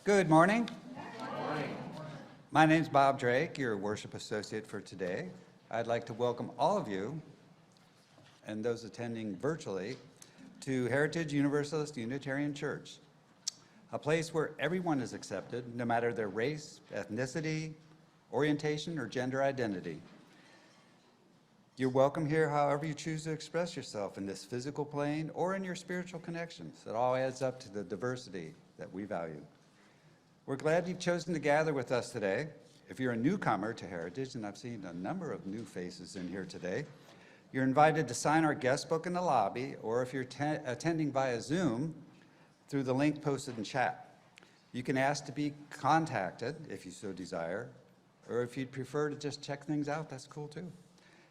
Good morning. Good morning. My name's Bob Drake, your worship associate for today. I'd like to welcome all of you and those attending virtually to Heritage Universalist Unitarian Church, a place where everyone is accepted, no matter their race, ethnicity, orientation, or gender identity. You're welcome here however you choose to express yourself in this physical plane or in your spiritual connections. It all adds up to the diversity that we value. We're glad you've chosen to gather with us today. If you're a newcomer to Heritage, and I've seen a number of new faces in here today, you're invited to sign our guest book in the lobby, or if you're attending via Zoom, through the link posted in chat. You can ask to be contacted if you so desire, or if you'd prefer to just check things out, that's cool too.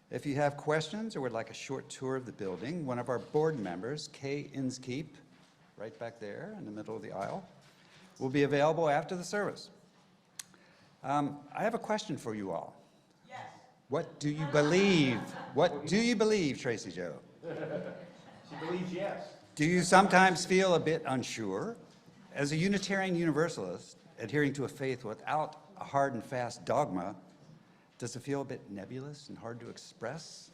If you have questions or would like a short tour of the building, one of our board members, Kay Inskeep, right back there in the middle of the aisle, will be available after the service. I have a question for you all. Yes. What do you believe? What do you believe, Tracy Jo? She believes yes. Do you sometimes feel a bit unsure? As a Unitarian Universalist, adhering to a faith without a hard and fast dogma, does it feel a bit nebulous and hard to express?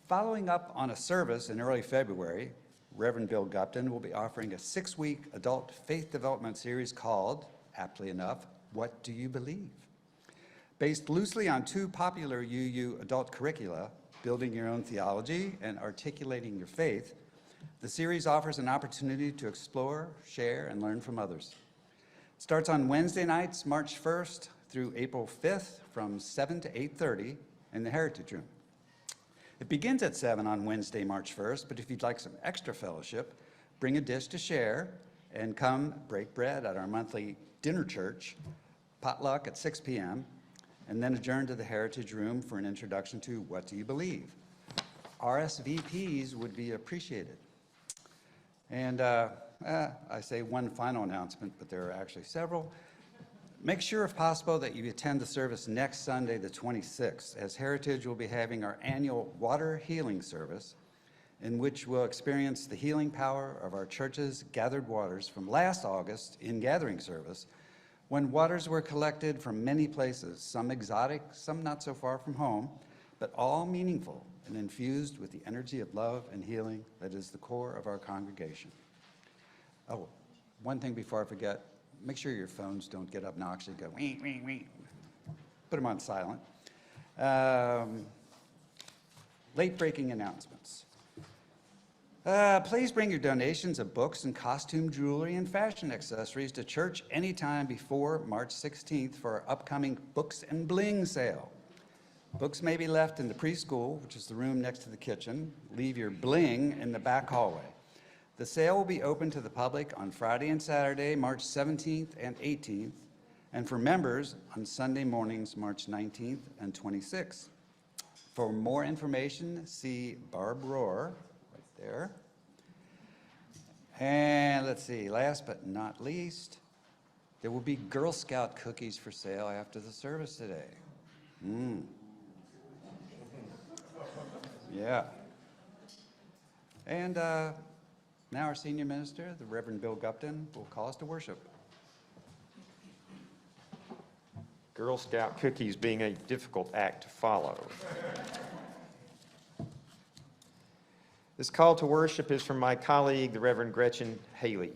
Following up on a service in early February, Reverend Bill Gupton will be offering a 6-week adult faith development series called, aptly enough, What Do You Believe? Based loosely on 2 popular UU adult curricula, Building Your Own Theology and Articulating Your Faith, the series offers an opportunity to explore, share, and learn from others. It starts on Wednesday nights, March 1st through April 5th from 7 to 8:30 in the Heritage Room. It begins at 7 on Wednesday, March 1st, but if you'd like some extra fellowship, bring a dish to share and come break bread at our monthly dinner church, potluck at 6 p.m., and then adjourn to the Heritage Room for an introduction to What Do You Believe? RSVPs would be appreciated. And I say one final announcement, but there are actually several. Make sure, if possible, that you attend the service next Sunday, the 26th, as Heritage will be having our annual water healing service, in which we'll experience the healing power of our church's gathered waters from last August in gathering service, when waters were collected from many places, some exotic, some not so far from home, but all meaningful and infused with the energy of love and healing that is the core of our congregation. Oh, one thing before I forget, make sure your phones don't get obnoxious, go wee, wee, wee. Put them on silent. Late breaking announcements. Please bring your donations of books and costume jewelry and fashion accessories to church anytime before March 16th for our upcoming Books and Bling sale. Books may be left in the preschool, which is the room next to the kitchen. Leave your bling in the back hallway. The sale will be open to the public on Friday and Saturday, March 17th and 18th, and for members on Sunday mornings, March 19th and 26th. For more information, see Barb Rohr, right there. And let's see, last but not least, there will be Girl Scout cookies for sale after the service today. Yeah. And now our senior minister, the Reverend Bill Gupton, will call us to worship. Girl Scout cookies being a difficult act to follow. This call to worship is from my colleague, the Reverend Gretchen Haley.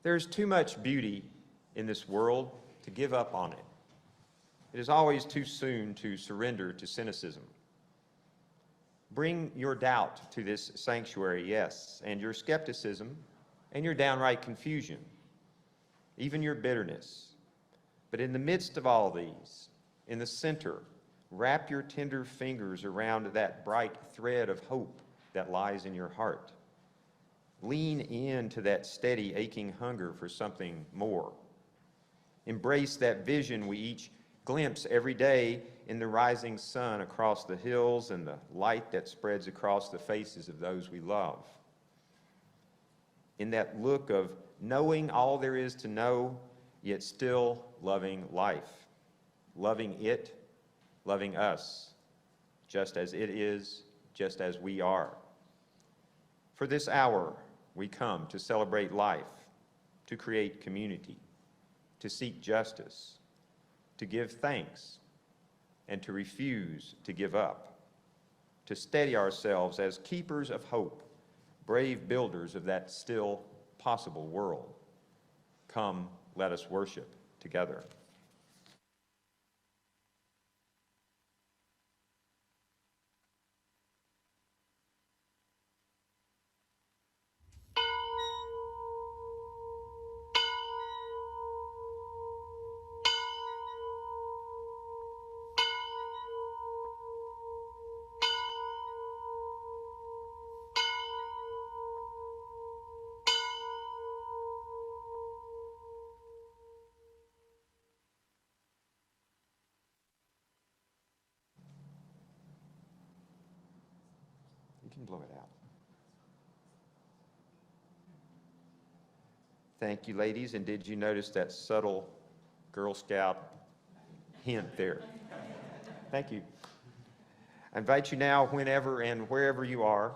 There's too much beauty in this world to give up on it. It is always too soon to surrender to cynicism. Bring your doubt to this sanctuary, yes, and your skepticism and your downright confusion, even your bitterness. But in the midst of all these, in the center, wrap your tender fingers around that bright thread of hope that lies in your heart. Lean into that steady, aching hunger for something more. Embrace that vision we each glimpse every day in the rising sun across the hills and the light that spreads across the faces of those we love. In that look of knowing all there is to know, yet still loving life, loving it, loving us, just as it is, just as we are. For this hour, we come to celebrate life, to create community, to seek justice, to give thanks, and to refuse to give up, to steady ourselves as keepers of hope, brave builders of that still possible world. Come, let us worship together. You can blow it out. Thank you, ladies. And did you notice that subtle Girl Scout hint there? Thank you. I invite you now, whenever and wherever you are,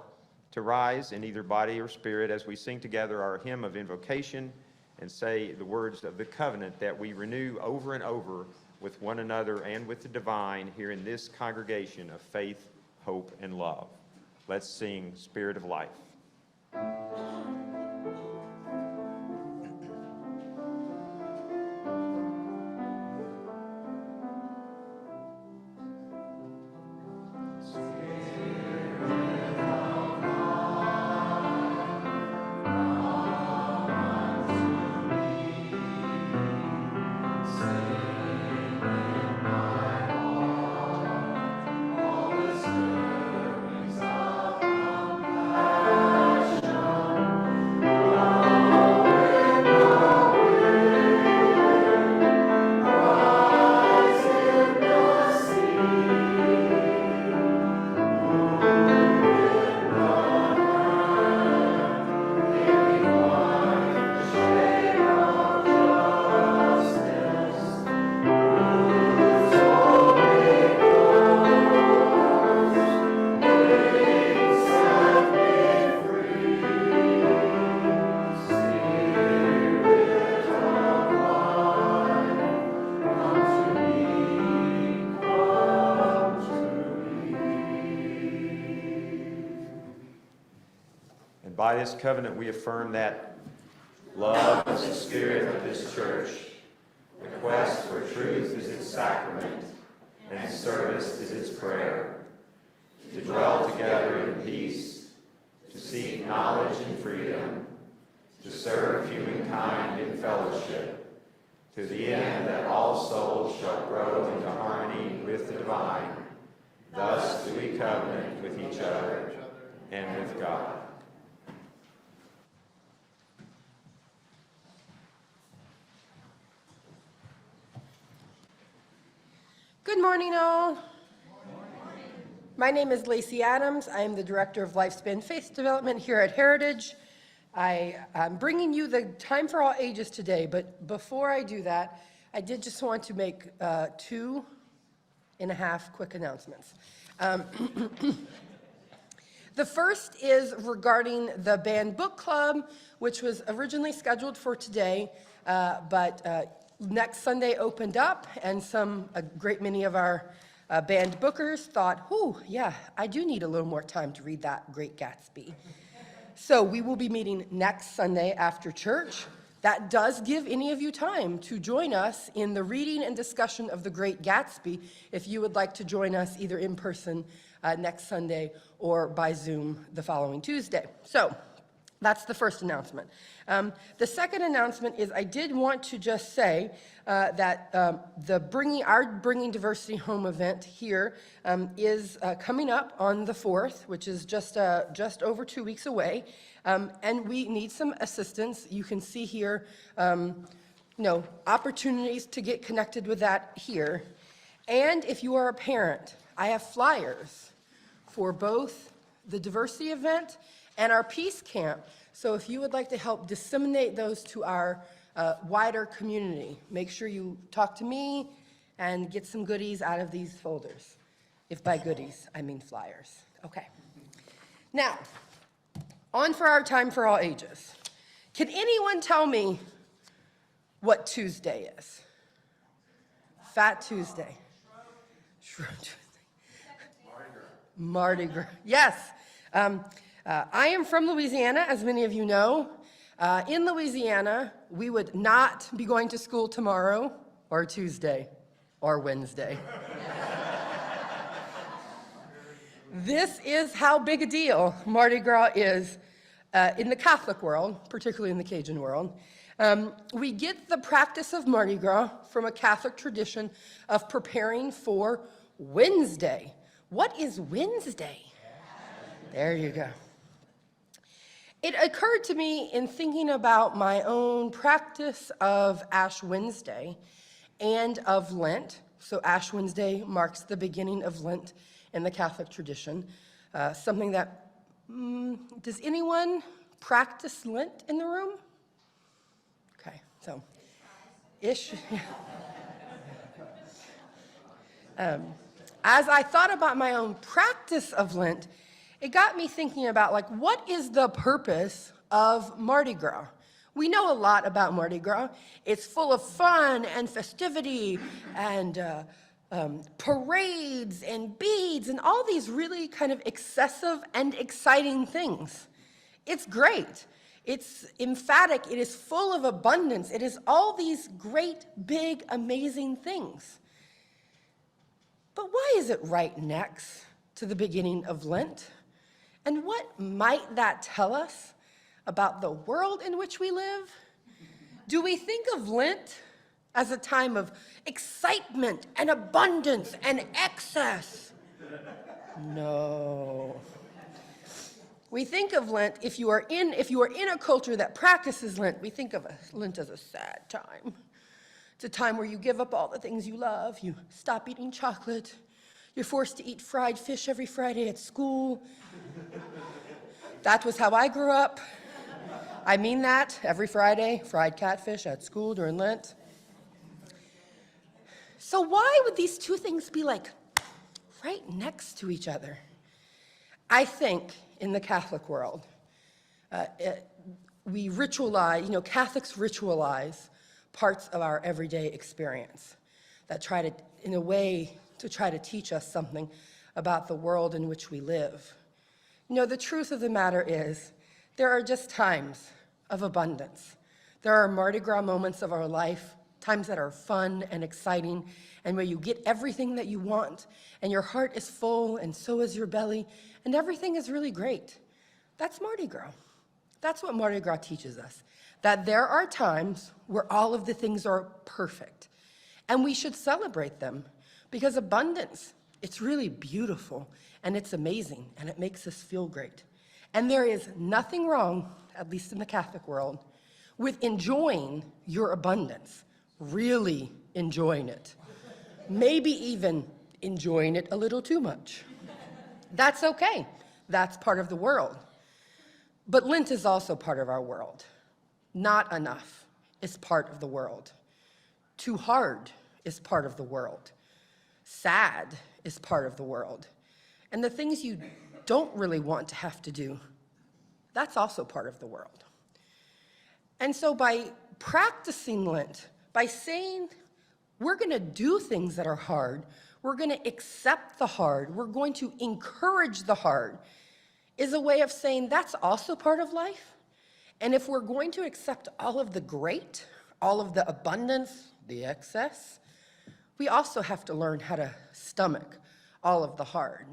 to rise in either body or spirit as we sing together our hymn of invocation and say the words of the covenant that we renew over and over with one another and with the divine here in this congregation of faith, hope, and love. Let's sing Spirit of Life. By this covenant, we affirm that love is the spirit of this church, the quest for truth is its sacrament, and service is its prayer, to dwell together in peace, to seek knowledge and freedom, to serve humankind in fellowship, to the end that all souls shall grow into harmony with the divine. Thus do we covenant with each other and with God. Good morning, all. My name is Lacey Adams. I am the Director of Lifespan Faith Development here at Heritage. I am bringing you the Time for All Ages today, but before I do that, I did just want to make 2.5 quick announcements. The first is regarding the band book club, which was originally scheduled for today, but next Sunday opened up, and a great many of our band bookers thought, yeah, I do need a little more time to read that Great Gatsby. So we will be meeting next Sunday after church. That does give any of you time to join us in the reading and discussion of the Great Gatsby if you would like to join us either in person next Sunday or by Zoom the following Tuesday. So that's the first announcement. The second announcement is I did want to just say that our Bringing Diversity Home event here is coming up on the 4th, which is just over 2 weeks away, and we need some assistance. You can see here, opportunities to get connected with that here. And if you are a parent, I have flyers for both the diversity event and our peace camp. So if you would like to help disseminate those to our wider community, make sure you talk to me and get some goodies out of these folders. If by goodies, I mean flyers. Okay. Now, on for our Time for All Ages. Can anyone tell me what Tuesday is. Fat Tuesday. Shrub Tuesday. Mardi Gras. Yes. I am from Louisiana, as many of you know. In Louisiana, we would not be going to school tomorrow or Tuesday or Wednesday. This is how big a deal Mardi Gras is in the Catholic world, particularly in the Cajun world. We get the practice of Mardi Gras from a Catholic tradition of preparing for Wednesday. What is Wednesday? There you go. It occurred to me in thinking about my own practice of Ash Wednesday and of Lent. So Ash Wednesday marks the beginning of Lent in the Catholic tradition. Something that, does anyone practice Lent in the room? Okay, so, ish. As I thought about my own practice of Lent, it got me thinking about, like, what is the purpose of Mardi Gras? We know a lot about Mardi Gras. It's full of fun and festivity and parades and beads and all these really kind of excessive and exciting things. It's great. It's emphatic. It is full of abundance. It is all these great, big, amazing things. But why is it right next to the beginning of Lent? And what might that tell us about the world in which we live? Do we think of Lent as a time of excitement and abundance and excess? No. We think of Lent, if you are in a culture that practices Lent, we think of Lent as a sad time. It's a time where you give up all the things you love. You stop eating chocolate. You're forced to eat fried fish every Friday at school. That was how I grew up. I mean that, every Friday, fried catfish at school during Lent. So why would these two things be like right next to each other? I think in the Catholic world, we ritualize, Catholics ritualize parts of our everyday experience that try to, in a way, to try to teach us something about the world in which we live. The truth of the matter is, there are just times of abundance. There are Mardi Gras moments of our life, times that are fun and exciting, and where you get everything that you want, and your heart is full, and so is your belly, and everything is really great. That's Mardi Gras. That's what Mardi Gras teaches us, that there are times where all of the things are perfect, and we should celebrate them, because abundance, it's really beautiful, and it's amazing, and it makes us feel great. And there is nothing wrong, at least in the Catholic world, with enjoying your abundance, really enjoying it. Maybe even enjoying it a little too much. That's okay. That's part of the world. But Lent is also part of our world. Not enough is part of the world. Too hard is part of the world. Sad is part of the world. And the things you don't really want to have to do, that's also part of the world. And so by practicing Lent, by saying we're going to do things that are hard, we're going to accept the hard, we're going to encourage the hard, is a way of saying that's also part of life. And if we're going to accept all of the great, all of the abundance, the excess, we also have to learn how to stomach all of the hard.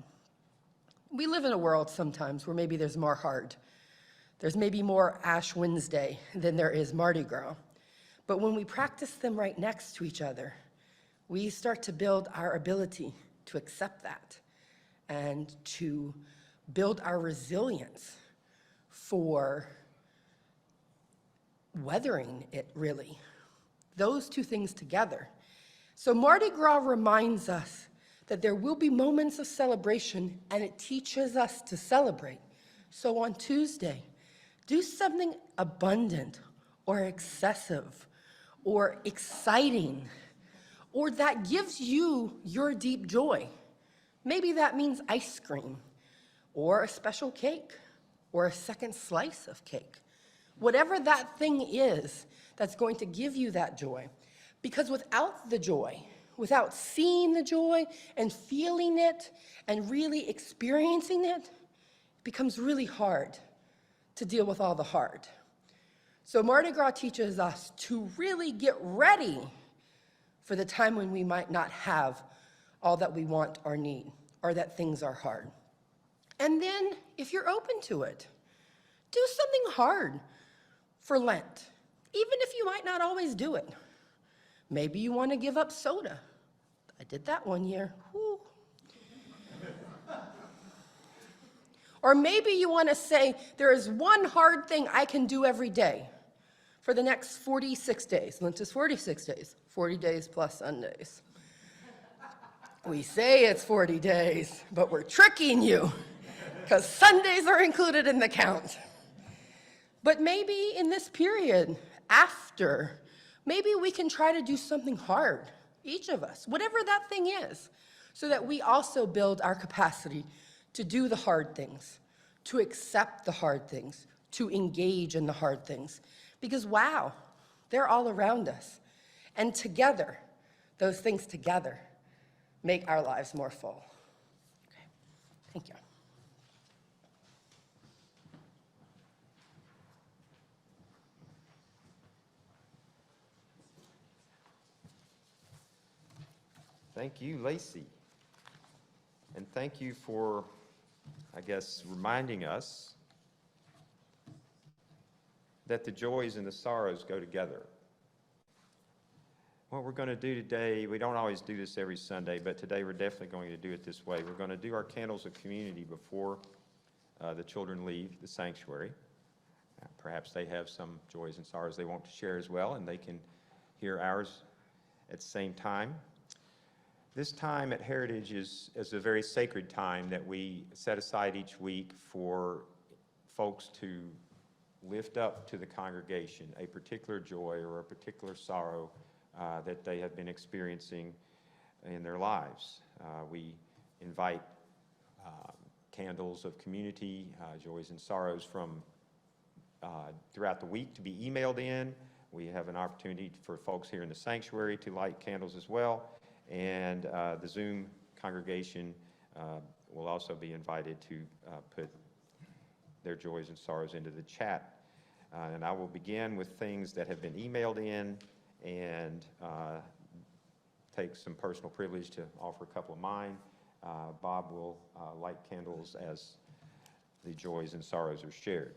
We live in a world sometimes where maybe there's more hard. There's maybe more Ash Wednesday than there is Mardi Gras. But when we practice them right next to each other, we start to build our ability to accept that and to build our resilience for weathering it, really. Those two things together. So Mardi Gras reminds us that there will be moments of celebration, and it teaches us to celebrate. So on Tuesday, do something abundant or excessive or exciting, or that gives you your deep joy. Maybe that means ice cream, or a special cake, or a second slice of cake. Whatever that thing is that's going to give you that joy. Because without the joy, without seeing the joy and feeling it and really experiencing it, it becomes really hard to deal with all the hard. So Mardi Gras teaches us to really get ready for the time when we might not have all that we want or need, or that things are hard. And then, if you're open to it, do something hard for Lent, even if you might not always do it. Maybe you want to give up soda. I did that one year. Whew. Or maybe you want to say, there is one hard thing I can do every day for the next 46 days. Lent is 46 days, 40 days plus Sundays. We say it's 40 days, but we're tricking you because Sundays are included in the count. But maybe in this period, after, maybe we can try to do something hard, each of us, whatever that thing is, so that we also build our capacity to do the hard things, to accept the hard things, to engage in the hard things. Because wow, they're all around us. And together, those things together make our lives more full. Okay. Thank you. Thank you, Lacey. And thank you for, I guess, reminding us that the joys and the sorrows go together. What we're going to do today, we don't always do this every Sunday, but today we're definitely going to do it this way. We're going to do our candles of community before the children leave the sanctuary. Perhaps they have some joys and sorrows they want to share as well, and they can hear ours at the same time. This time at Heritage is a very sacred time that we set aside each week for folks to lift up to the congregation a particular joy or a particular sorrow that they have been experiencing in their lives. We invite candles of community, joys and sorrows from throughout the week to be emailed in. We have an opportunity for folks here in the sanctuary to light candles as well. And the Zoom congregation will also be invited to put their joys and sorrows into the chat. And I will begin with things that have been emailed in and take some personal privilege to offer a couple of mine. Bob will light candles as the joys and sorrows are shared.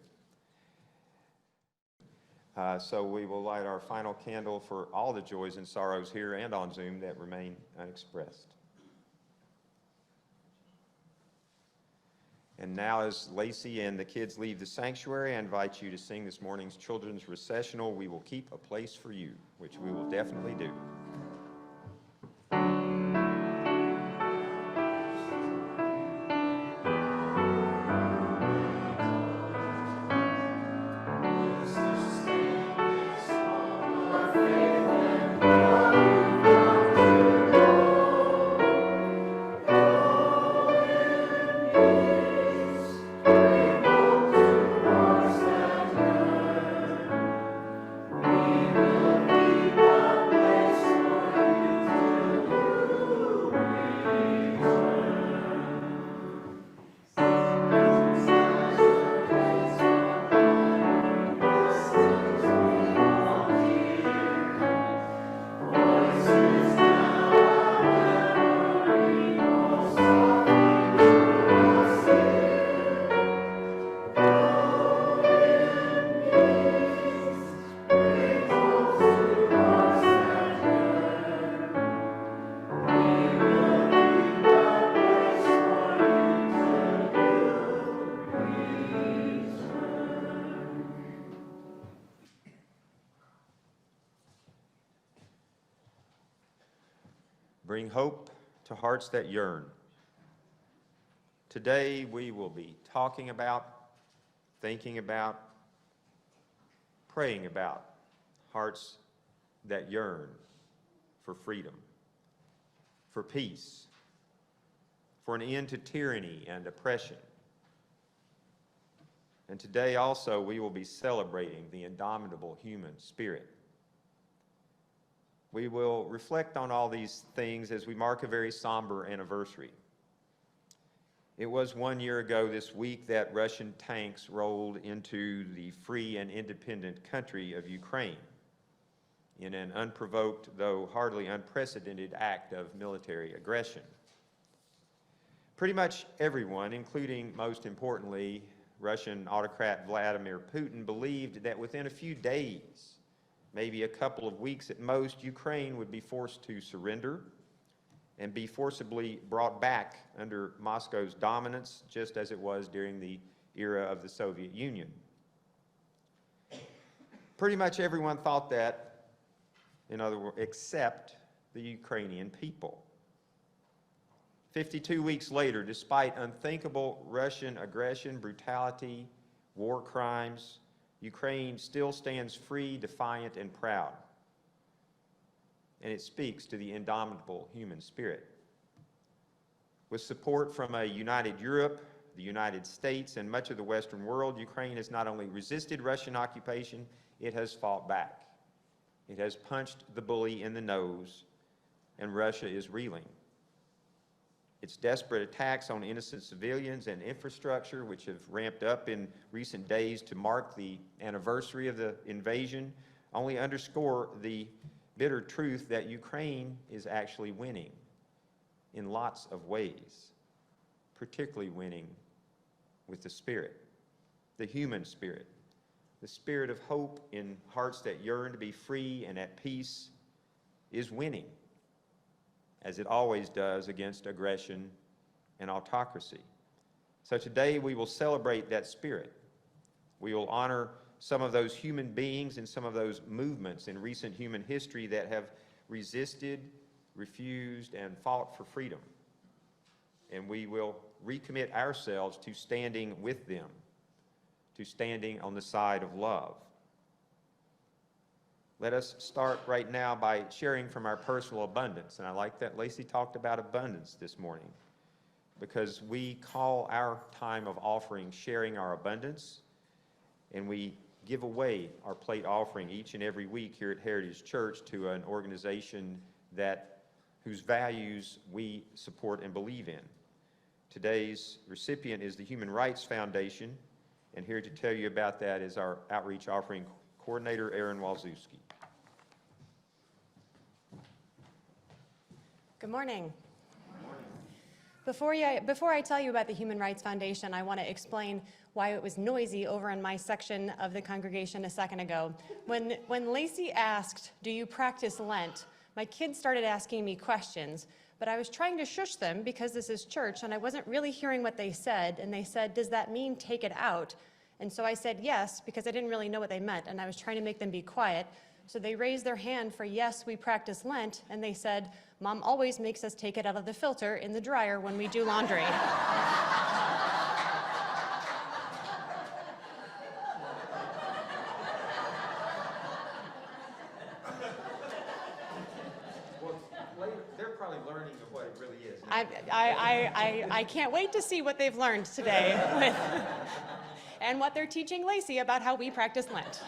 So we will light our final candle for all the joys and sorrows here and on Zoom that remain unexpressed. And now, as Lacey and the kids leave the sanctuary, I invite you to sing this morning's children's recessional, "We Will Keep a Place for You," which we will definitely do. Bring hope to hearts that yearn. Today we will be talking about, thinking about, praying about hearts that yearn for freedom, for peace, for an end to tyranny and oppression. And today also we will be celebrating the indomitable human spirit We will reflect on all these things as we mark a very somber anniversary. It was 1 year ago this week that Russian tanks rolled into the free and independent country of Ukraine in an unprovoked, though hardly unprecedented act of military aggression. Pretty much everyone, including, most importantly, Russian autocrat Vladimir Putin, believed that within a few days, maybe a couple of weeks at most, Ukraine would be forced to surrender and be forcibly brought back under Moscow's dominance, just as it was during the era of the Soviet Union. Pretty much everyone thought that, in other words, except the Ukrainian people. 52 weeks later, despite unthinkable Russian aggression, brutality, war crimes, Ukraine still stands free, defiant, and proud. And it speaks to the indomitable human spirit. With support from a united Europe, the United States, and much of the Western world, Ukraine has not only resisted Russian occupation, it has fought back. It has punched the bully in the nose, and Russia is reeling. Its desperate attacks on innocent civilians and infrastructure, which have ramped up in recent days to mark the anniversary of the invasion, only underscore the bitter truth that Ukraine is actually winning in lots of ways, particularly winning with the spirit, the human spirit, the spirit of hope in hearts that yearn to be free and at peace is winning, as it always does against aggression and autocracy. So today we will celebrate that spirit. We will honor some of those human beings and some of those movements in recent human history that have resisted, refused, and fought for freedom. And we will recommit ourselves to standing with them, to standing on the side of love. Let us start right now by sharing from our personal abundance. And I like that Lacey talked about abundance this morning, because we call our time of offering sharing our abundance, and we give away our plate offering each and every week here at Heritage Church to an organization whose values we support and believe in. Today's recipient is the Human Rights Foundation, and here to tell you about that is our outreach offering coordinator, Aaron Walzewski. Good morning. Before I tell you about the Human Rights Foundation, I want to explain why it was noisy over in my section of the congregation a second ago. When Lacey asked, "Do you practice Lent?" my kids started asking me questions, but I was trying to shush them because this is church and I wasn't really hearing what they said, and they said, "Does that mean take it out?" And so I said yes, because I didn't really know what they meant, and I was trying to make them be quiet. So they raised their hand for yes, we practice Lent, and they said, "Mom always makes us take it out of the filter in the dryer when we do laundry." They're probably learning of what it really is. I can't wait to see what they've learned today and what they're teaching Lacey about how we practice Lent.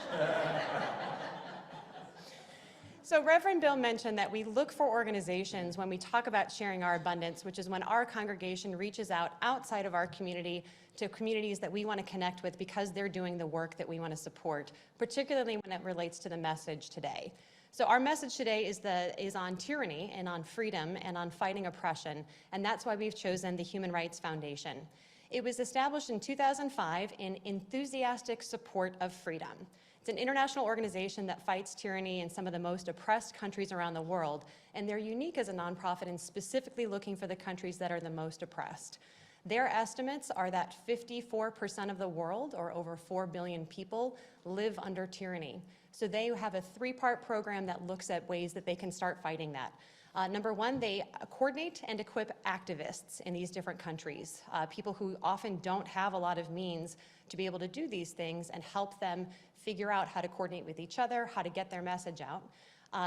So Reverend Bill mentioned that we look for organizations when we talk about sharing our abundance, which is when our congregation reaches out outside of our community to communities that we want to connect with because they're doing the work that we want to support, particularly when it relates to the message today. So our message today is on tyranny and on freedom and on fighting oppression, and that's why we've chosen the Human Rights Foundation. It was established in 2005 in enthusiastic support of freedom. It's an international organization that fights tyranny in some of the most oppressed countries around the world, and they're unique as a nonprofit and specifically looking for the countries that are the most oppressed. Their estimates are that 54% of the world, or over 4 billion people, live under tyranny. So they have a three-part program that looks at ways that they can start fighting that. Number one, they coordinate and equip activists in these different countries, people who often don't have a lot of means to be able to do these things, and help them figure out how to coordinate with each other, how to get their message out.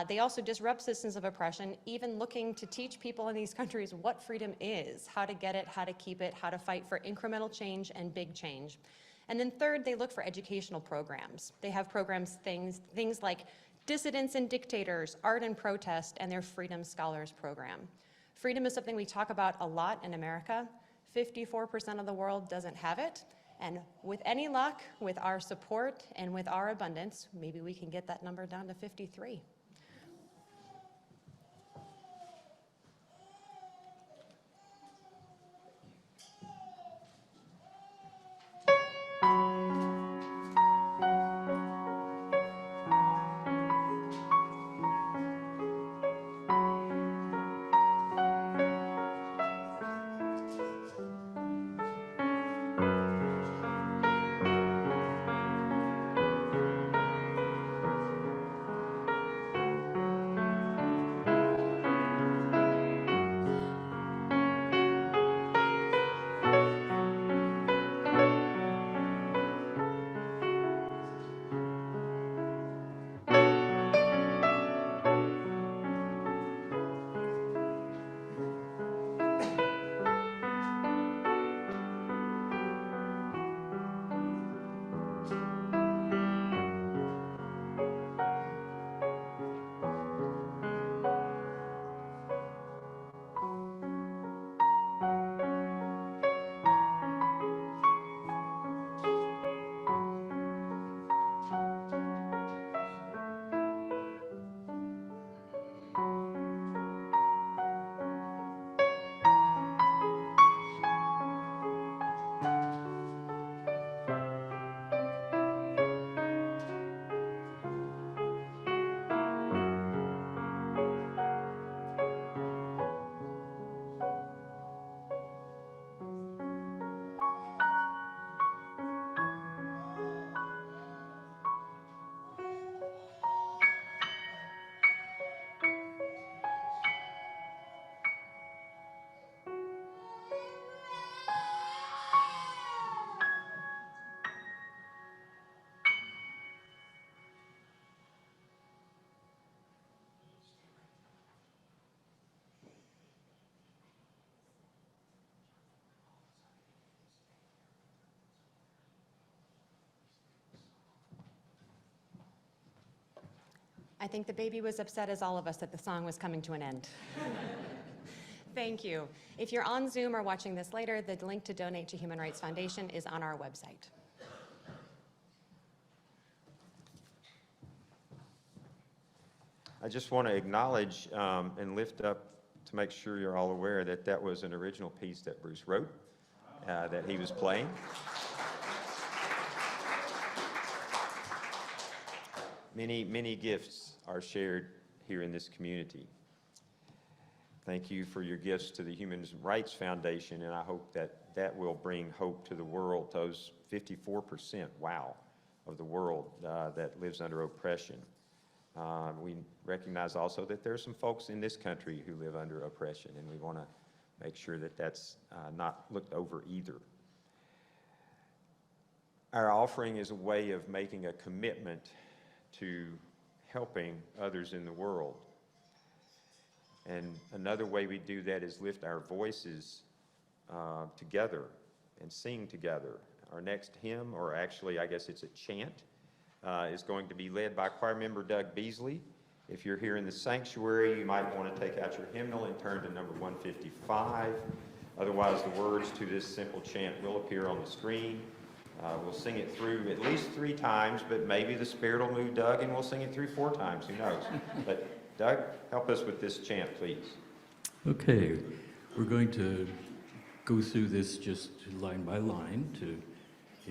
They also disrupt systems of oppression, even looking to teach people in these countries what freedom is, how to get it, how to keep it, how to fight for incremental change and big change. And then third, they look for educational programs. They have programs, things like Dissidents and Dictators, Art and Protest, and their Freedom Scholars Program. Freedom is something we talk about a lot in America. 54% of the world doesn't have it. And with any luck, with our support and with our abundance, maybe we can get that number down to 53. I think the baby was upset as all of us that the song was coming to an end. Thank you. If you're on Zoom or watching this later, the link to donate to Human Rights Foundation is on our website. I just want to acknowledge and lift up to make sure you're all aware that that was an original piece that Bruce wrote, that he was playing. Many gifts are shared here in this community. Thank you for your gifts to the Human Rights Foundation, and I hope that that will bring hope to the world, those 54%, wow, of the world that lives under oppression. We recognize also that there are some folks in this country who live under oppression, and we want to make sure that that's not looked over either. Our offering is a way of making a commitment to helping others in the world. And another way we do that is lift our voices together and sing together. Our next hymn, or actually I guess it's a chant, is going to be led by choir member Doug Beasley. If you're here in the sanctuary, you might want to take out your hymnal and turn to number 155. Otherwise, the words to this simple chant will appear on the screen. We'll sing it through at least 3 times, but maybe the Spirit will move Doug and we'll sing it through 4 times, who knows. But Doug, help us with this chant, please. Okay, we're going to go through this just line by line to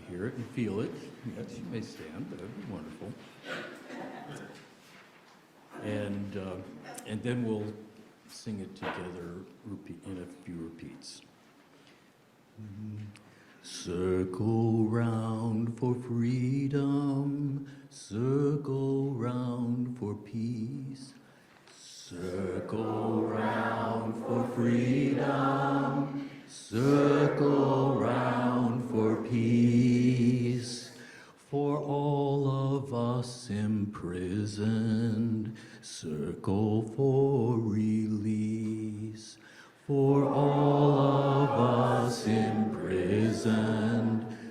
hear it and feel it. Yes, you may stand, that would be wonderful. And then we'll sing it together in a few repeats. Circle round for freedom, circle round for peace. Circle round for freedom, circle round for peace. For all of us imprisoned, circle for release. For all of us imprisoned,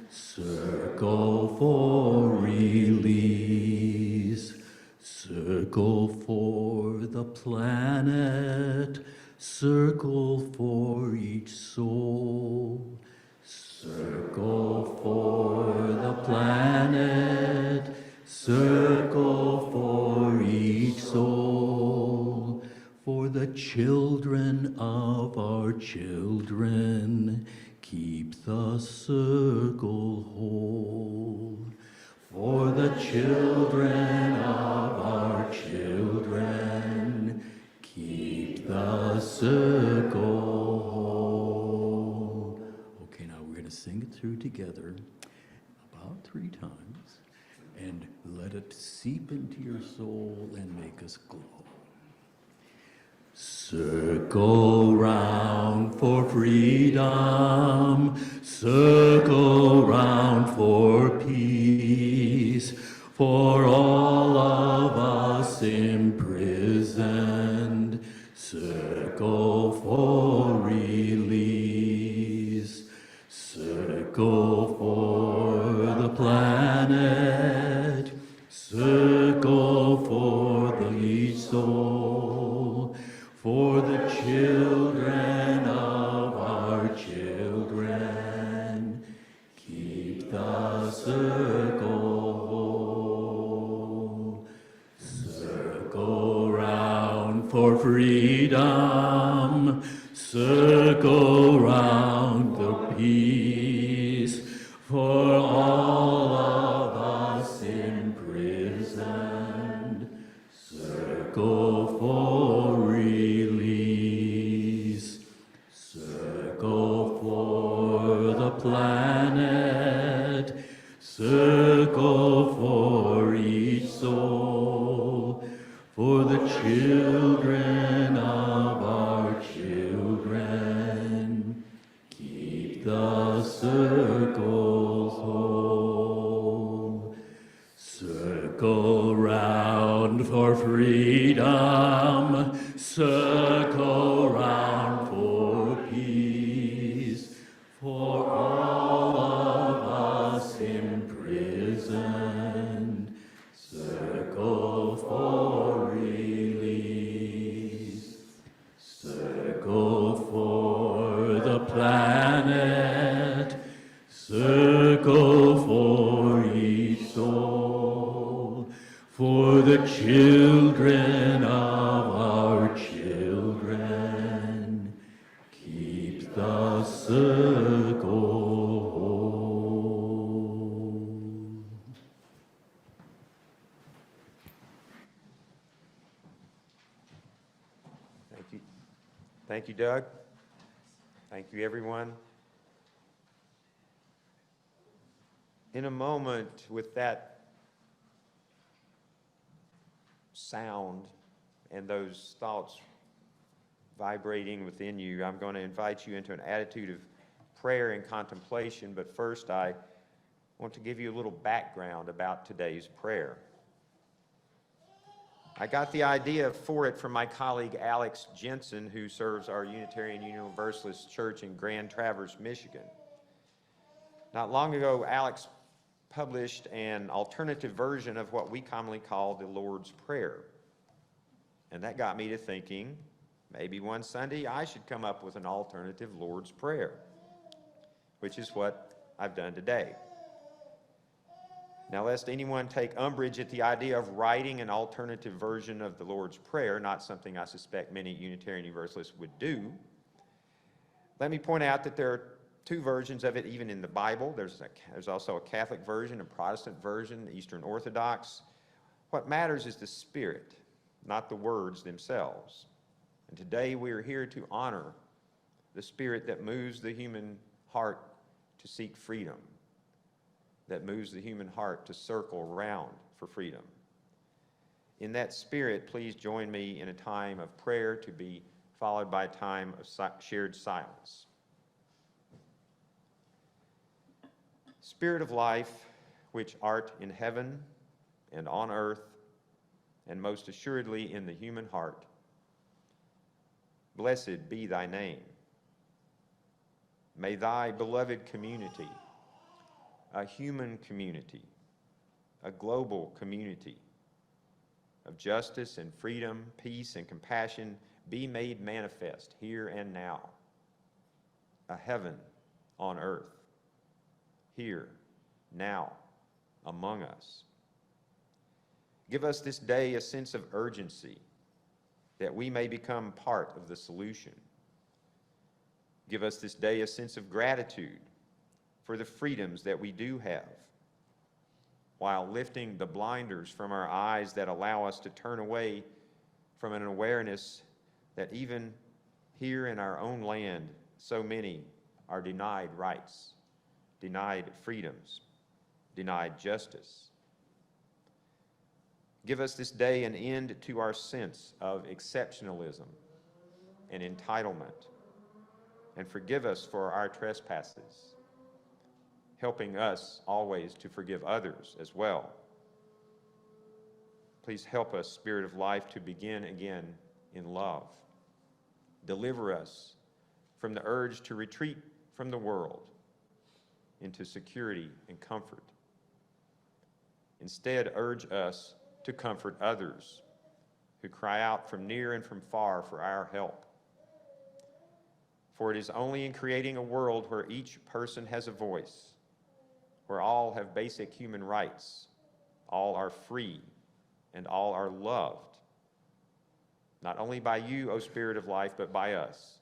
circle for release. Circle Circle for the planet, circle for each soul. Circle for the planet, circle for each soul. For the children of our children, keep the circle whole. For the children of our children, keep the circle whole. Okay, now we're going to sing it through together about 3 times, and let it seep into your soul and make us glow. Circle round for freedom, circle round for peace, for all of us imprisoned, circle for release, circle for the planet, circle for the soul. For the children of our children, keep the circle whole. Circle round for freedom, circle round the peace, for all of us imprisoned, circle for release, circle for the planet, circle for each soul, for the children of our children, keep the circles whole. Circle round for freedom, circle round for peace, for all of us imprisoned, circle for release, circle for the planet, circle for each soul, for the children of our children, keep the circle whole. Thank you. Thank you, Doug. Thank you, everyone. In a moment, with that sound and those thoughts vibrating within you, I'm going to invite you into an attitude of prayer and contemplation. But first, I want to give you a little background about today's prayer. I got the idea for it from my colleague Alex Jensen, who serves our Unitarian Universalist Church in Grand Traverse, Michigan. Not long ago, Alex published an alternative version of what we commonly call the Lord's Prayer. And that got me to thinking, maybe one Sunday I should come up with an alternative Lord's Prayer, which is what I've done today. Now, lest anyone take umbrage at the idea of writing an alternative version of the Lord's Prayer, not something I suspect many Unitarian Universalists would do, let me point out that there are 2 versions of it even in the Bible. There's also a Catholic version, a Protestant version, the Eastern Orthodox. What matters is the spirit, not the words themselves. And today we are here to honor the spirit that moves the human heart to seek freedom, that moves the human heart to circle around for freedom. In that spirit, please join me in a time of prayer to be followed by a time of shared silence. Spirit of life, which art in heaven and on earth, and most assuredly in the human heart, blessed be thy name. May thy beloved community, a human community, a global community, of justice and freedom, peace and compassion be made manifest here and now. A heaven on earth, here, now, among us. Give us this day a sense of urgency that we may become part of the solution. Give us this day a sense of gratitude for the freedoms that we do have, while lifting the blinders from our eyes that allow us to turn away from an awareness that even here in our own land, so many are denied rights, denied freedoms, denied justice. Give us this day an end to our sense of exceptionalism and entitlement, and forgive us for our trespasses, helping us always to forgive others as well. Please help us, Spirit of Life, to begin again in love. Deliver us from the urge to retreat from the world into security and comfort. Instead, urge us to comfort others who cry out from near and from far for our help. For it is only in creating a world where each person has a voice, where all have basic human rights, all are free, and all are loved, not only by you, O Spirit of Life, but by us.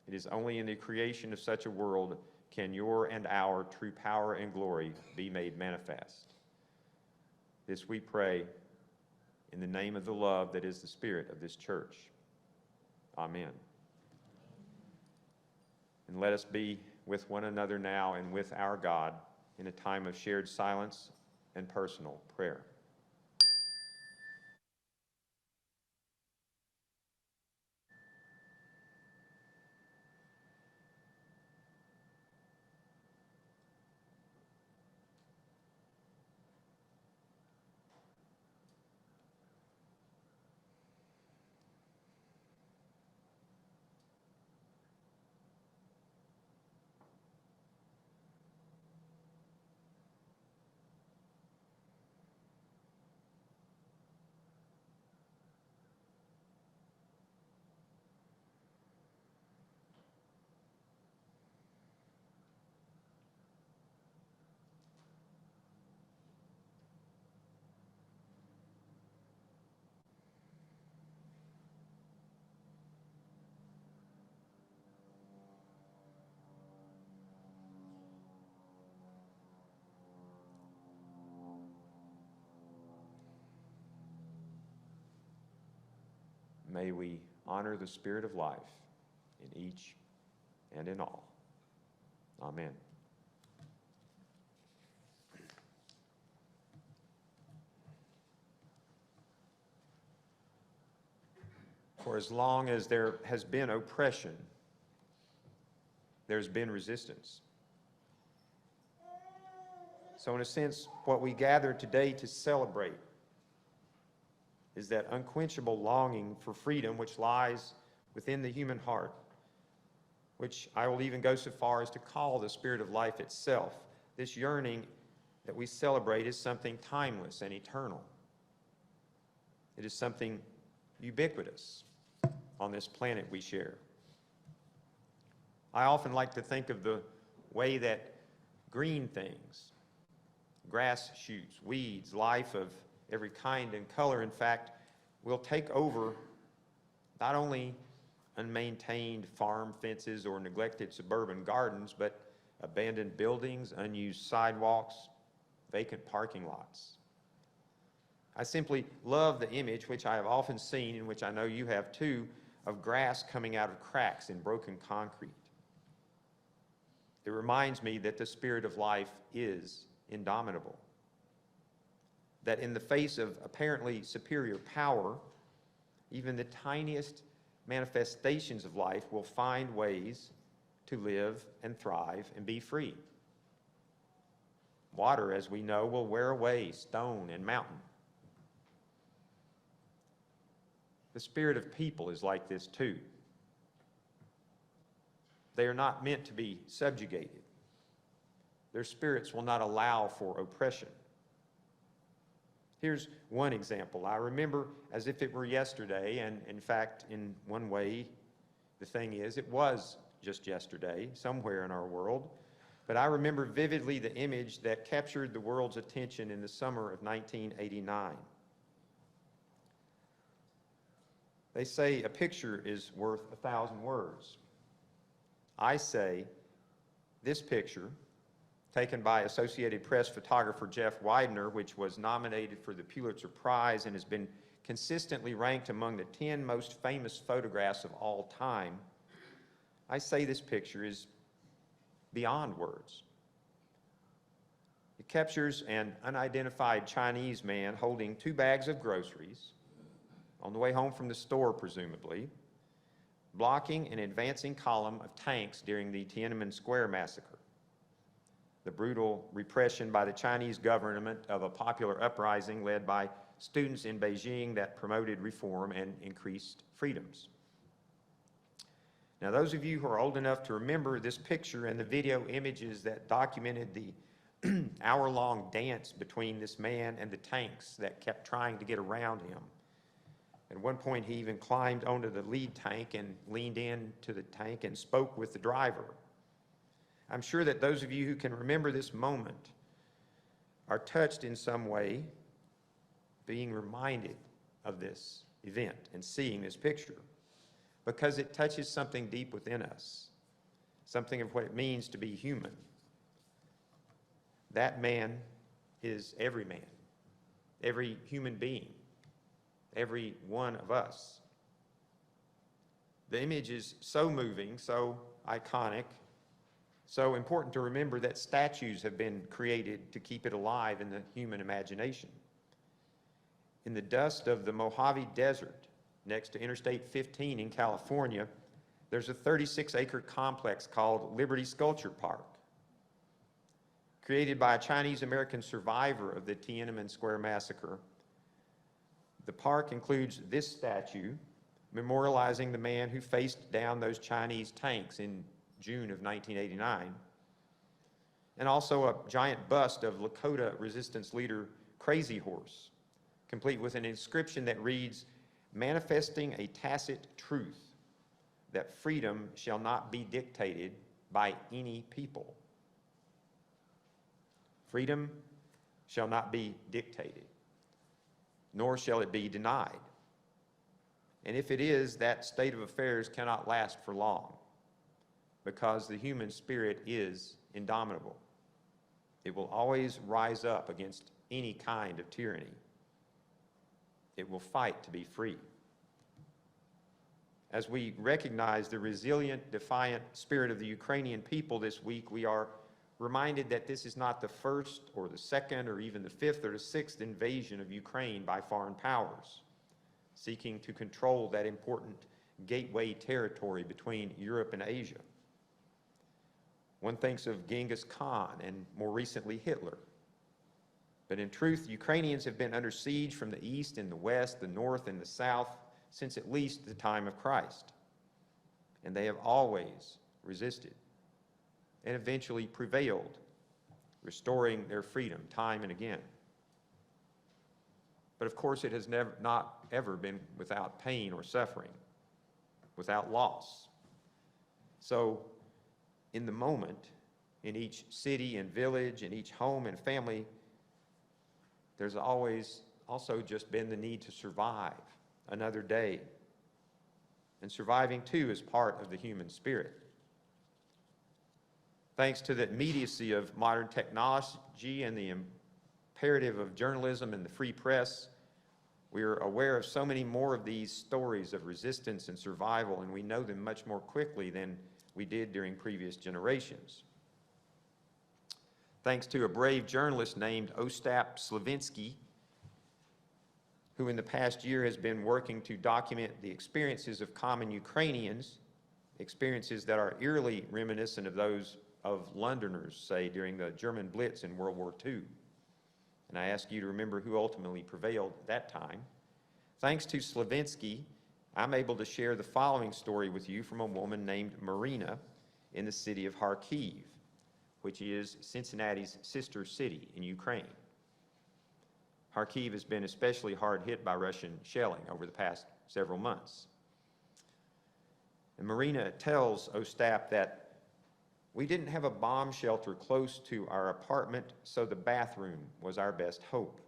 It is only in the creation of such a world can your and our true power and glory be made manifest. This we pray in the name of the love that is the spirit of this church. Amen. And let us be with one another now and with our God in a time of shared silence and personal prayer. May we honor the Spirit of life in each and in all. Amen. For as long as there has been oppression, there's been resistance. So in a sense, what we gather today to celebrate is that unquenchable longing for freedom which lies within the human heart, which I will even go so far as to call the Spirit of life itself. This yearning that we celebrate is something timeless and eternal. It is something ubiquitous on this planet we share. I often like to think of the way that green things, grass shoots, weeds, life of every kind and color, in fact, will take over not only unmaintained farm fences or neglected suburban gardens, but abandoned buildings, unused sidewalks, vacant parking lots. I simply love the image, which I have often seen, and which I know you have too, of grass coming out of cracks in broken concrete. It reminds me that the Spirit of life is indomitable, that in the face of apparently superior power, even the tiniest manifestations of life will find ways to live and thrive and be free. Water, as we know, will wear away stone and mountain. The spirit of people is like this too. They are not meant to be subjugated. Their spirits will not allow for oppression. Here's one example. I remember as if it were yesterday, and in fact, in one way, the thing is, it was just yesterday, somewhere in our world. But I remember vividly the image that captured the world's attention in the summer of 1989. They say a picture is worth 1,000 words. I say this picture, taken by Associated Press photographer Jeff Widener, which was nominated for the Pulitzer Prize and has been consistently ranked among the 10 most famous photographs of all time. I say this picture is beyond words. It captures an unidentified Chinese man holding 2 bags of groceries, on the way home from the store presumably, blocking an advancing column of tanks during the Tiananmen Square massacre, the brutal repression by the Chinese government of a popular uprising led by students in Beijing that promoted reform and increased freedoms. Now, those of you who are old enough to remember this picture and the video images that documented the hour-long dance between this man and the tanks that kept trying to get around him. At one point, he even climbed onto the lead tank and leaned into the tank and spoke with the driver. I'm sure that those of you who can remember this moment are touched in some way, being reminded of this event and seeing this picture, because it touches something deep within us, something of what it means to be human. That man is every man, every human being, every one of us. The image is so moving, so iconic, so important to remember that statues have been created to keep it alive in the human imagination. In the dust of the Mojave Desert, next to Interstate 15 in California, there's a 36-acre complex called Liberty Sculpture Park. Created by a Chinese-American survivor of the Tiananmen Square massacre, the park includes this statue memorializing the man who faced down those Chinese tanks in June of 1989, and also a giant bust of Lakota resistance leader Crazy Horse, complete with an inscription that reads, "Manifesting a tacit truth that freedom shall not be dictated by any people." Freedom shall not be dictated, nor shall it be denied. And if it is, that state of affairs cannot last for long, because the human spirit is indomitable. It will always rise up against any kind of tyranny. It will fight to be free. As we recognize the resilient, defiant spirit of the Ukrainian people this week, we are reminded that this is not the first or the second or even the fifth or the sixth invasion of Ukraine by foreign powers, seeking to control that important gateway territory between Europe and Asia. One thinks of Genghis Khan and more recently Hitler. But in truth, Ukrainians have been under siege from the east and the west, the north and the south, since at least the time of Christ. And they have always resisted and eventually prevailed, restoring their freedom time and again. But of course, it has not ever been without pain or suffering, without loss. So, in the moment, in each city and village, in each home and family, there's always also just been the need to survive another day. And surviving, too, is part of the human spirit. Thanks to the immediacy of modern technology and the imperative of journalism and the free press, we are aware of so many more of these stories of resistance and survival, and we know them much more quickly than we did during previous generations. Thanks to a brave journalist named Ostap Slavinsky, who in the past year has been working to document the experiences of common Ukrainians, experiences that are eerily reminiscent of those of Londoners, say, during the German Blitz in World War II. And I ask you to remember who ultimately prevailed at that time. Thanks to Slavinsky, I'm able to share the following story with you from a woman named Marina in the city of Kharkiv, which is Cincinnati's sister city in Ukraine. Kharkiv has been especially hard hit by Russian shelling over the past several months. And Marina tells Ostap that we didn't have a bomb shelter close to our apartment, so the bathroom was our best hope.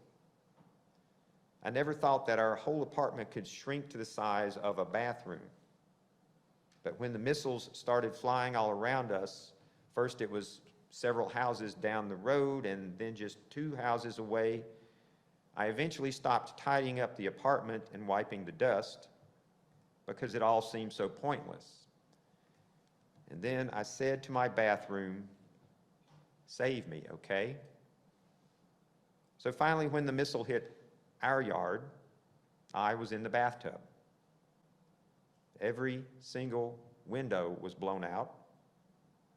I never thought that our whole apartment could shrink to the size of a bathroom. But when the missiles started flying all around us, first it was several houses down the road and then just 2 houses away, I eventually stopped tidying up the apartment and wiping the dust because it all seemed so pointless. And then I said to my bathroom, "Save me, okay?" So finally, when the missile hit our yard, I was in the bathtub. Every single window was blown out,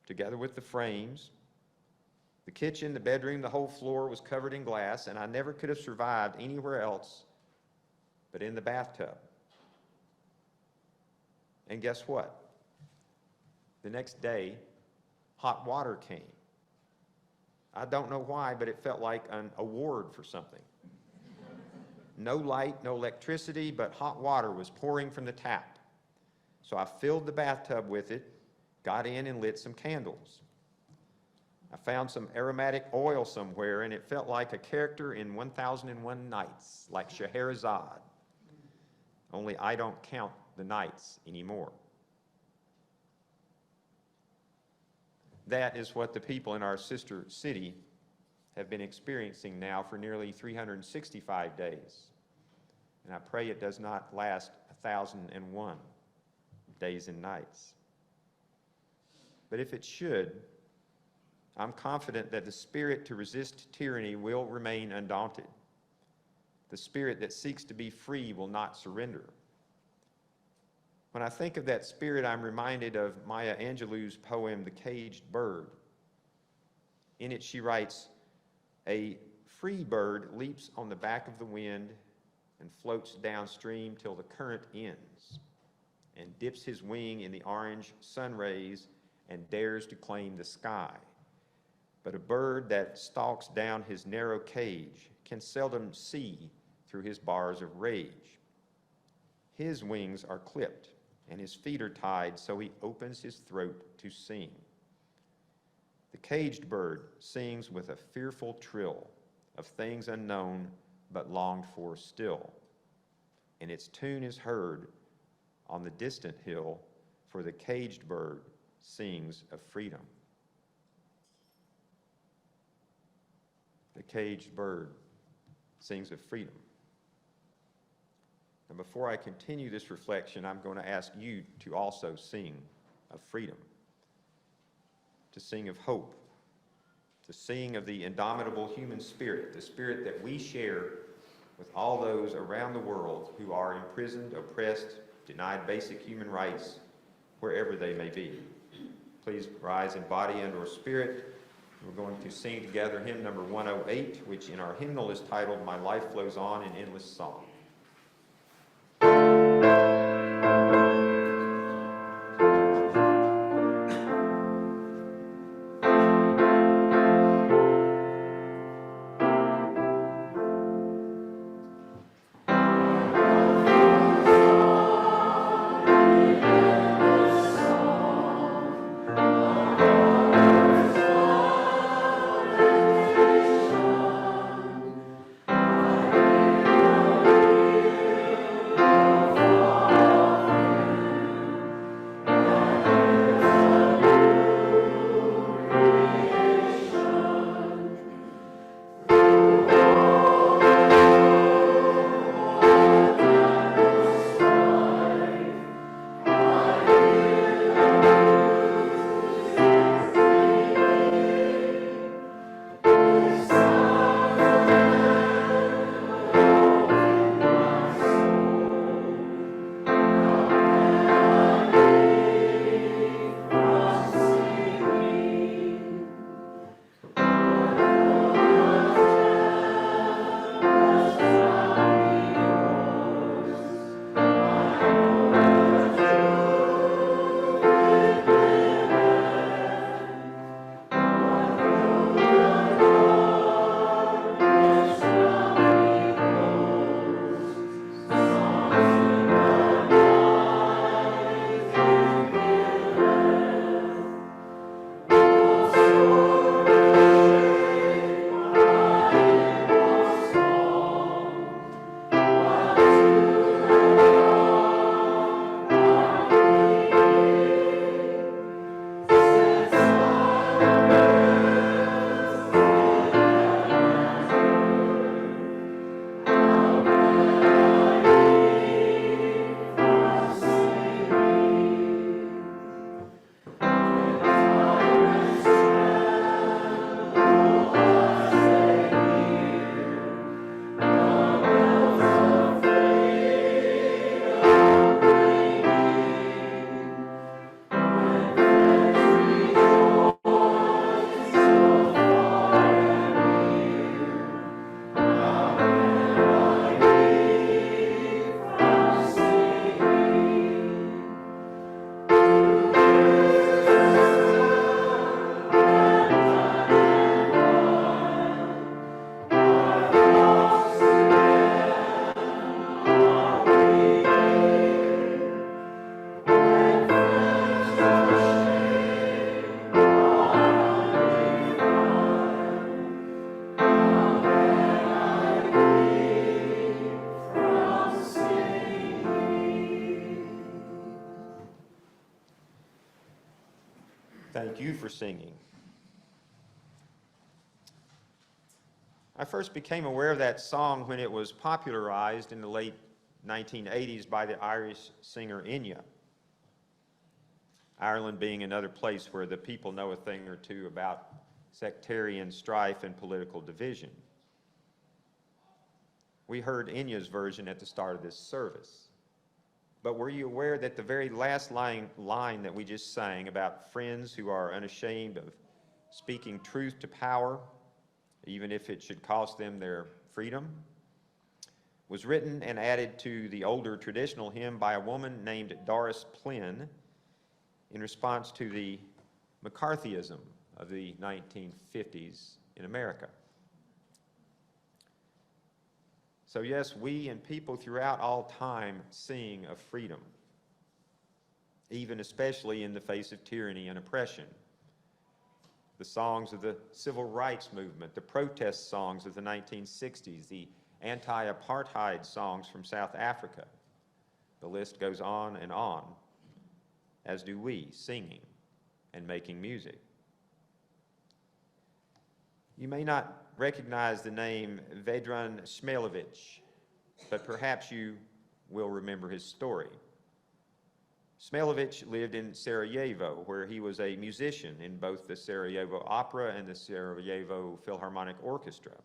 together with the frames. The kitchen, the bedroom, the whole floor was covered in glass, and I never could have survived anywhere else but in the bathtub. And guess what? The next day, hot water came. I don't know why, but it felt like an award for something. No light, no electricity, but hot water was pouring from the tap. So I filled the bathtub with it, got in and lit some candles. I found some aromatic oil somewhere, and it felt like a character in 1001 Nights, like Scheherazade. Only I don't count the nights anymore. That is what the people in our sister city have been experiencing now for nearly 365 days. And I pray it does not last 1,001 days and nights. But if it should, I'm confident that the spirit to resist tyranny will remain undaunted. The spirit that seeks to be free will not surrender. When I think of that spirit, I'm reminded of Maya Angelou's poem, The Caged Bird. In it, she writes, "A free bird leaps on the back of the wind and floats downstream till the current ends, and dips his wing in the orange sun rays and dares to claim the sky. But a bird that stalks down his narrow cage can seldom see through his bars of rage. His wings are clipped and his feet are tied, so he opens his throat to sing. The caged bird sings with a fearful trill of things unknown but longed for still, and its tune is heard on the distant hill, for the caged bird sings of freedom." The caged bird sings of freedom. And before I continue this reflection, I'm going to ask you to also sing of freedom, to sing of hope, to sing of the indomitable human spirit, the spirit that we share with all those around the world who are imprisoned, oppressed, denied basic human rights, wherever they may be. Please rise in body and/or spirit. We're going to sing together hymn number 108, which in our hymnal is titled, "My Life Flows On in Endless Song." you for singing. I first became aware of that song when it was popularized in the late 1980s by the Irish singer Enya. Ireland being another place where the people know a thing or two about sectarian strife and political division. We heard Enya's version at the start of this service. But were you aware that the very last line that we just sang about friends who are unashamed of speaking truth to power, even if it should cost them their freedom, was written and added to the older traditional hymn by a woman named Doris Plynn in response to the McCarthyism of the 1950s in America. So yes, we and people throughout all time sing of freedom, even especially in the face of tyranny and oppression. The songs of the civil rights movement, the protest songs of the 1960s, the anti-apartheid songs from South Africa. The list goes on, as do we, singing and making music. You may not recognize the name Vedran Smilovic, but perhaps you will remember his story. Smilovic lived in Sarajevo, where he was a musician in both the Sarajevo Opera and the Sarajevo Philharmonic Orchestra.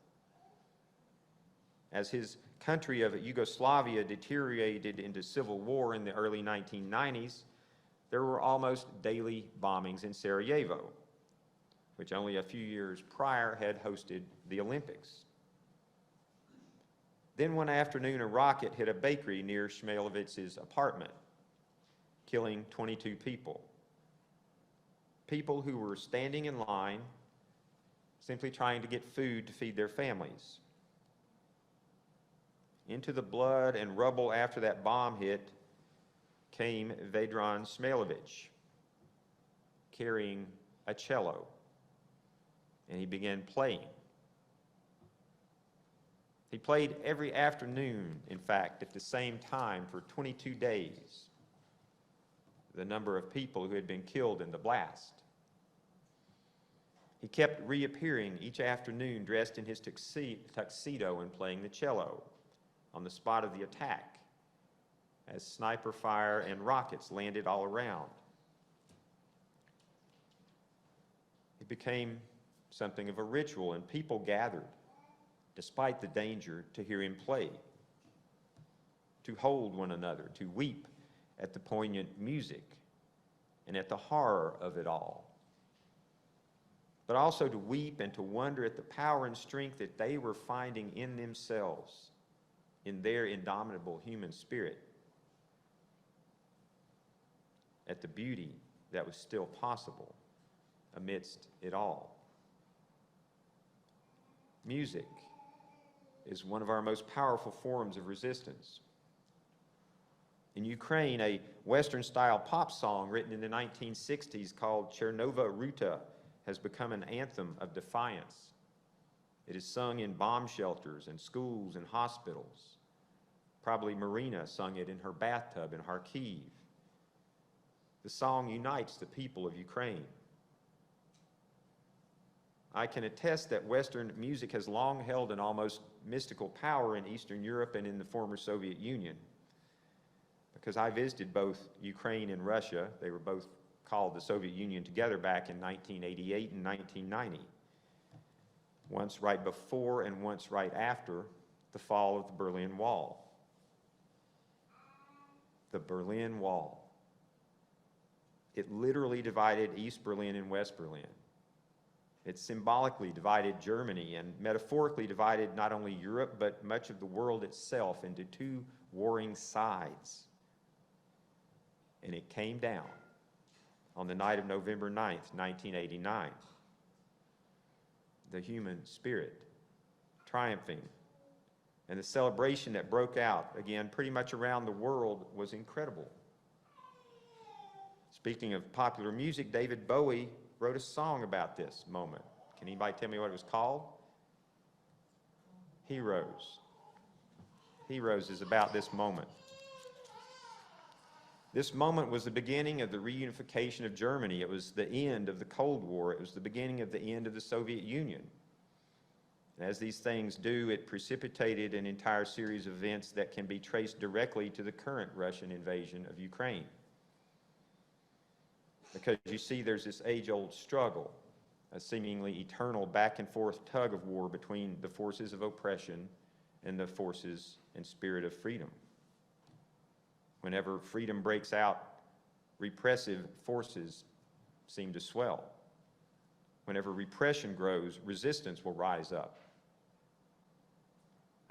As his country of Yugoslavia deteriorated into civil war in the early 1990s, there were almost daily bombings in Sarajevo, which only a few years prior had hosted the Olympics. Then one afternoon, a rocket hit a bakery near Smilovic's apartment, killing 22 people. People who were standing in line, simply trying to get food to feed their families. Into the blood and rubble after that bomb hit came Vedran Smilovic, carrying a cello, and he began playing. He played every afternoon, in fact, at the same time for 22 days, the number of people who had been killed in the blast. He kept reappearing each afternoon dressed in his tuxedo and playing the cello on the spot of the attack as sniper fire and rockets landed all around. It became something of a ritual, and people gathered, despite the danger, to hear him play, to hold one another, to weep at the poignant music and at the horror of it all, but also to weep and to wonder at the power and strength that they were finding in themselves, in their indomitable human spirit, at the beauty that was still possible amidst it all. Music is one of our most powerful forms of resistance. In Ukraine, a Western-style pop song written in the 1960s called Chernova Ruta has become an anthem of defiance. It is sung in bomb shelters and schools and hospitals. Probably Marina sung it in her bathtub in Kharkiv. The song unites the people of Ukraine. I can attest that Western music has long held an almost mystical power in Eastern Europe and in the former Soviet Union, because I visited both Ukraine and Russia. They were both called the Soviet Union together back in 1988 and 1990, once right before and once right after the fall of the Berlin Wall. The Berlin Wall. It literally divided East Berlin and West Berlin. It symbolically divided Germany and metaphorically divided not only Europe, but much of the world itself into two warring sides. And it came down on the night of November 9th, 1989. The human spirit triumphing, and the celebration that broke out, again, pretty much around the world was incredible. Speaking of popular music, David Bowie wrote a song about this moment. Can anybody tell me what it was called? Heroes. Heroes is about this moment. This moment was the beginning of the reunification of Germany. It was the end of the Cold War. It was the beginning of the end of the Soviet Union. And as these things do, it precipitated an entire series of events that can be traced directly to the current Russian invasion of Ukraine. Because you see, there's this age-old struggle, a seemingly eternal back-and-forth tug of war between the forces of oppression and the forces and spirit of freedom. Whenever freedom breaks out, repressive forces seem to swell. Whenever repression grows, resistance will rise up.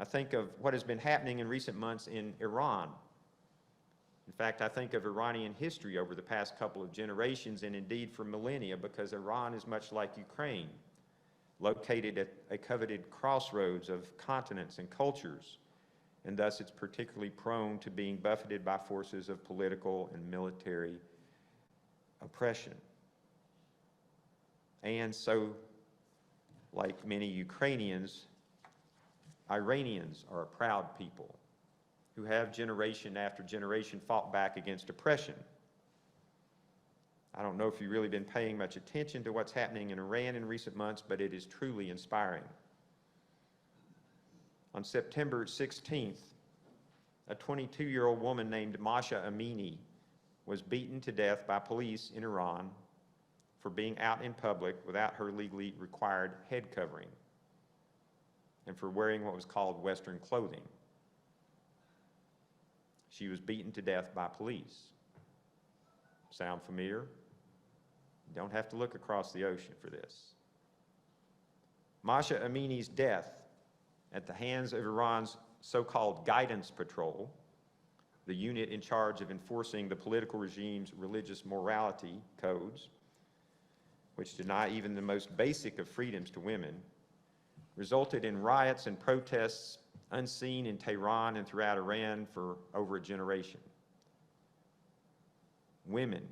I think of what has been happening in recent months in Iran. In fact, I think of Iranian history over the past couple of generations and indeed for millennia, because Iran is much like Ukraine, located at a coveted crossroads of continents and cultures, and thus it's particularly prone to being buffeted by forces of political and military oppression. And so, like many Ukrainians, Iranians are a proud people who have generation after generation fought back against oppression. I don't know if you've really been paying much attention to what's happening in Iran in recent months, but it is truly inspiring. On September 16th, a 22-year-old woman named Masha Amini was beaten to death by police in Iran for being out in public without her legally required head covering and for wearing what was called Western clothing. She was beaten to death by police. Sound familiar? You don't have to look across the ocean for this. Masha Amini's death at the hands of Iran's so-called guidance patrol, the unit in charge of enforcing the political regime's religious morality codes, which deny even the most basic of freedoms to women, resulted in riots and protests unseen in Tehran and throughout Iran for over a generation. Women,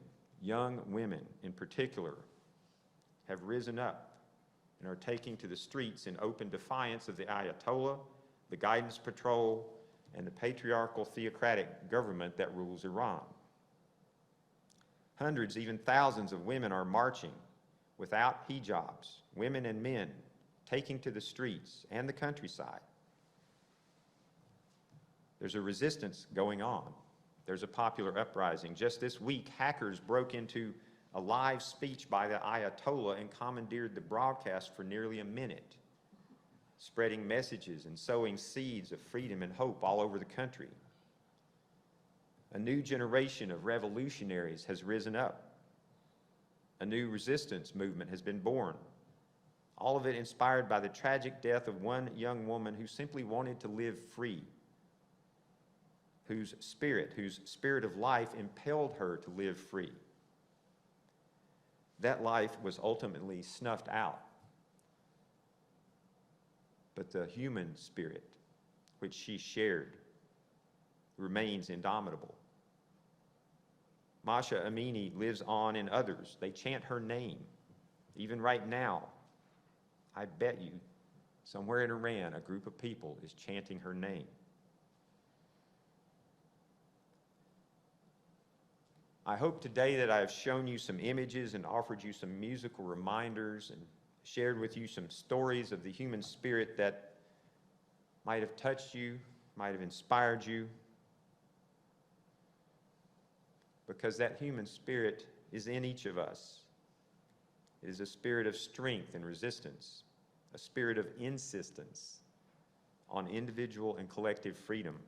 young women in particular, have risen up and are taking to the streets in open defiance of the Ayatollah, the guidance patrol, and the patriarchal theocratic government that rules Iran. Hundreds, even thousands of women are marching without hijabs, women and men taking to the streets and the countryside. There's a resistance going on. There's a popular uprising. Just this week, hackers broke into a live speech by the Ayatollah and commandeered the broadcast for nearly a minute, spreading messages and sowing seeds of freedom and hope all over the country. A new generation of revolutionaries has risen up. A new resistance movement has been born. All of it inspired by the tragic death of one young woman who simply wanted to live free, whose spirit of life impelled her to live free. That life was ultimately snuffed out. But the human spirit, which she shared, remains indomitable. Masha Amini lives on in others. They chant her name. Even right now, I bet you, somewhere in Iran, a group of people is chanting her name. I hope today that I have shown you some images and offered you some musical reminders and shared with you some stories of the human spirit that might have touched you, might have inspired you, because that human spirit is in each of us. It is a spirit of strength and resistance, a spirit of insistence on individual and collective freedom.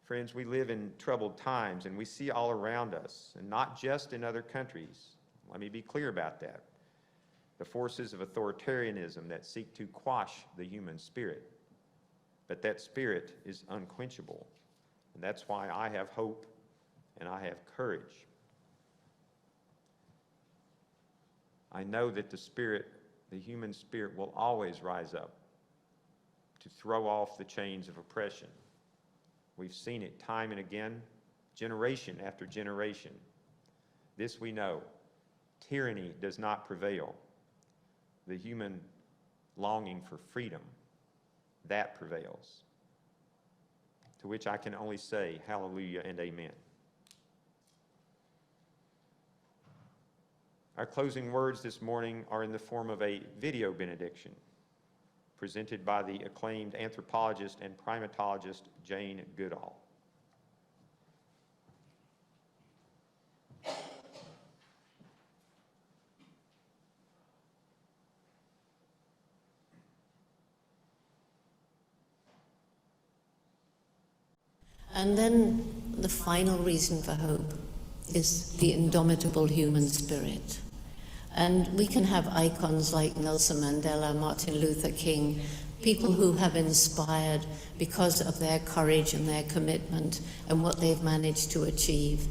Friends, we live in troubled times, and we see all around us, and not just in other countries. Let me be clear about that. The forces of authoritarianism that seek to quash the human spirit. But that spirit is unquenchable, and that's why I have hope and I have courage. I know that the human spirit will always rise up to throw off the chains of oppression. We've seen it time and again, generation after generation. This we know, tyranny does not prevail. The human longing for freedom, that prevails. to which I can only say hallelujah and amen. Our closing words this morning are in the form of a video benediction presented by the acclaimed anthropologist and primatologist Jane Goodall. And then the final reason for hope is the indomitable human spirit. And we can have icons like Nelson Mandela, Martin Luther King, people who have inspired because of their courage and their commitment and what they've managed to achieve.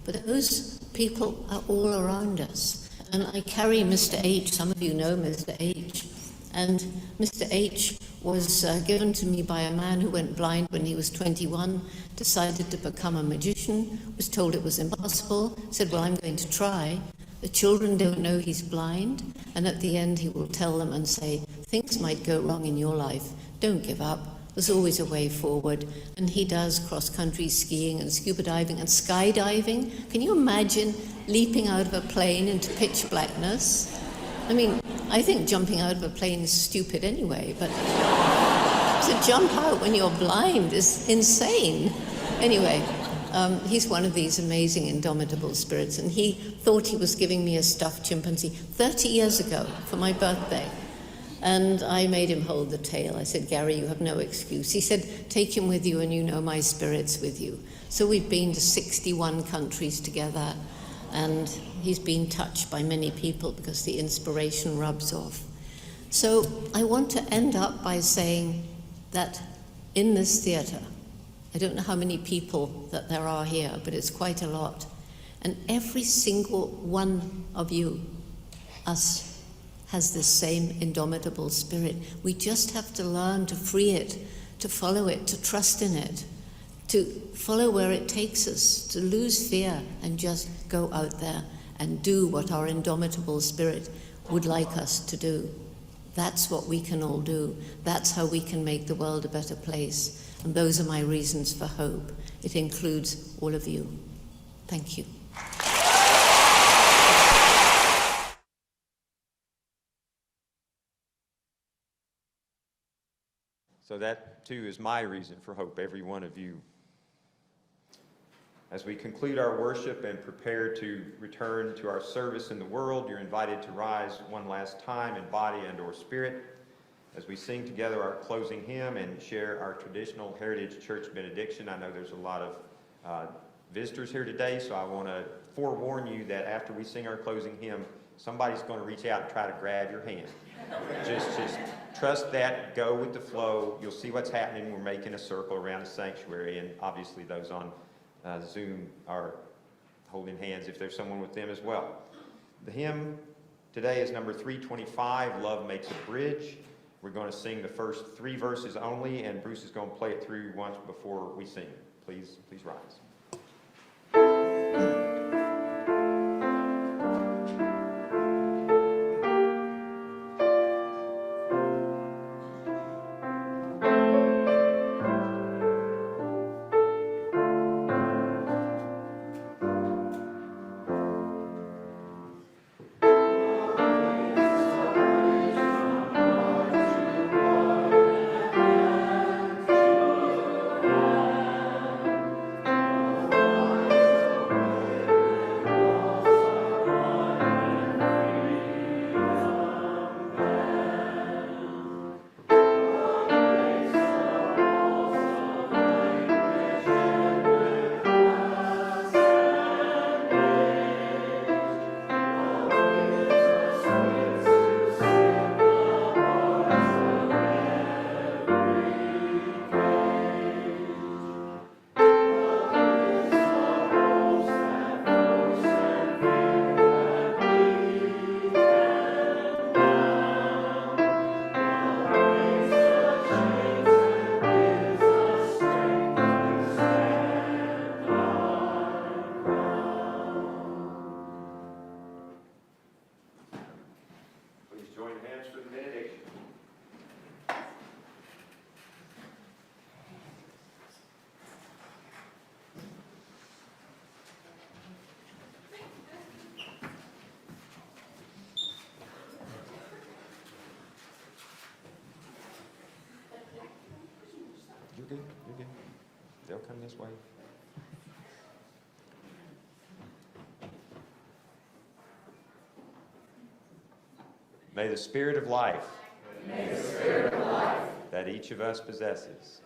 But those people are all around us. And I carry Mr. H, some of you know Mr. H, and Mr. H was given to me by a man who went blind when he was 21, decided to become a magician, was told it was impossible, said, well, I'm going to try. The children don't know he's blind, and at the end he will tell them and say, things might go wrong in your life, don't give up, there's always a way forward. And he does cross-country skiing and scuba diving and skydiving. Can you imagine leaping out of a plane into pitch blackness? I mean, I think jumping out of a plane is stupid anyway, but to jump out when you're blind is insane. Anyway, he's one of these amazing indomitable spirits, and he thought he was giving me a stuffed chimpanzee 30 years ago for my birthday. And I made him hold the tail. I said, Gary, you have no excuse. He said, take him with you and you know my spirit's with you. So we've been to 61 countries together, and he's been touched by many people because the inspiration rubs off. So I want to end up by saying that in this theatre, I don't know how many people that there are here, but it's quite a lot. And every single one of you, us, has this same indomitable spirit. We just have to learn to free it, to follow it, to trust in it, to follow where it takes us, to lose fear and just go out there and do what our indomitable spirit would like us to do. That's what we can all do. That's how we can make the world a better place. And those are my reasons for hope. It includes all of you. Thank you. So that, too, is my reason for hope, every one of you. As we conclude our worship and prepare to return to our service in the world, you're invited to rise one last time in body and or spirit as we sing together our closing hymn and share our traditional Heritage Church benediction. I know there's a lot of visitors here today, so I want to forewarn you that after we sing our closing hymn, somebody's going to reach out and try to grab your hand. Just trust that, go with the flow. You'll see what's happening. We're making a circle around the sanctuary, and obviously those on Zoom are holding hands if there's someone with them as well. The hymn today is number 325, Love Makes a Bridge. We're going to sing the first 3 verses only, and Bruce is going to play it through once before we sing. Please rise. good, you're good. They'll come this way. May the Spirit of life, that each of us possesses,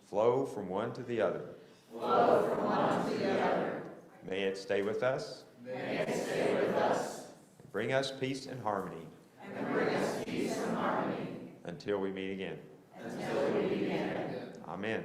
flow from one to the other. May it stay with us. Bring us peace and harmony. Until we meet again. Amen.